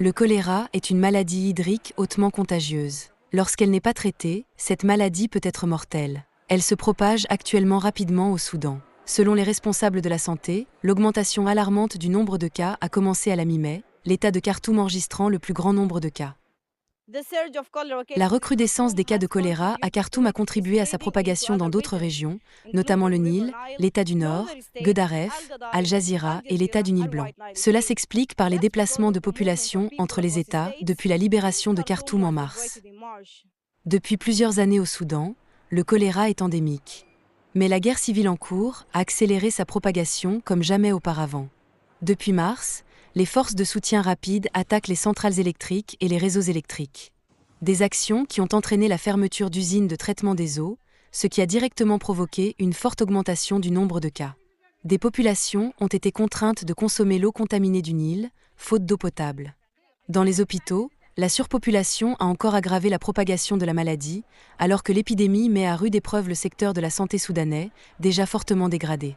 Le choléra est une maladie hydrique hautement contagieuse. Lorsqu'elle n'est pas traitée, cette maladie peut être mortelle. Elle se propage actuellement rapidement au Soudan. Selon les responsables de la santé, l'augmentation alarmante du nombre de cas a commencé à la mi-mai, l'État de Khartoum enregistrant le plus grand nombre de cas. La recrudescence des cas de choléra à Khartoum a contribué à sa propagation dans d'autres régions, notamment le Nil, l'État du Nord, Guedaref, Al Jazira et l'État du Nil blanc. Cela s'explique par les déplacements de population entre les États depuis la libération de Khartoum en mars. Depuis plusieurs années au Soudan, le choléra est endémique. Mais la guerre civile en cours a accéléré sa propagation comme jamais auparavant. Depuis mars, les forces de soutien rapide attaquent les centrales électriques et les réseaux électriques. Des actions qui ont entraîné la fermeture d'usines de traitement des eaux, ce qui a directement provoqué une forte augmentation du nombre de cas. Des populations ont été contraintes de consommer l'eau contaminée du Nil, faute d'eau potable. Dans les hôpitaux, la surpopulation a encore aggravé la propagation de la maladie, alors que l'épidémie met à rude épreuve le secteur de la santé soudanais, déjà fortement dégradé.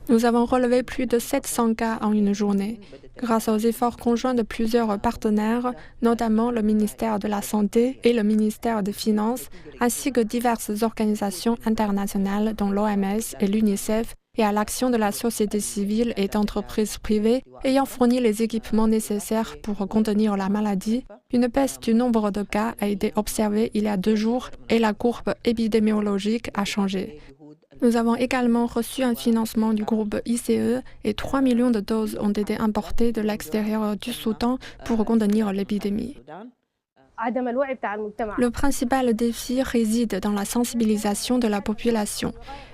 Nous avons relevé plus de 700 cas en une journée, grâce aux efforts conjoints de plusieurs partenaires, notamment le ministère de la Santé et le ministère des Finances, ainsi que diverses organisations internationales dont l'OMS et l'UNICEF, et à l'action de la société civile et d'entreprises privées ayant fourni les équipements nécessaires pour contenir la maladie. Une baisse du nombre de cas a été observée il y a 2 jours et la courbe épidémiologique a changé. Nous avons également reçu un financement du groupe ICE et 3 millions de doses ont été importées de l'extérieur du Soudan pour contenir l'épidémie. Le principal défi réside dans la sensibilisation de la population.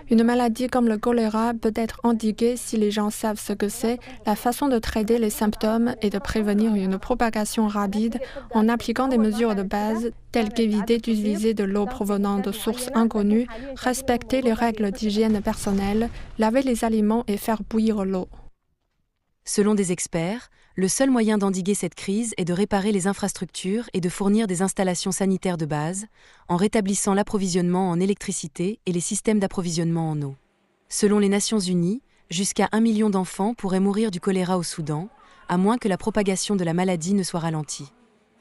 Une maladie comme le choléra peut être endiguée si les gens savent ce que c'est, la façon de traiter les symptômes et de prévenir une propagation rapide en appliquant des mesures de base telles qu'éviter d'utiliser de l'eau provenant de sources inconnues, respecter les règles d'hygiène personnelle, laver les aliments et faire bouillir l'eau. Selon des experts, le seul moyen d'endiguer cette crise est de réparer les infrastructures et de fournir des installations sanitaires de base, en rétablissant l'approvisionnement en électricité et les systèmes d'approvisionnement en eau. Selon les Nations Unies, jusqu'à 1 million d'enfants pourraient mourir du choléra au Soudan, à moins que la propagation de la maladie ne soit ralentie.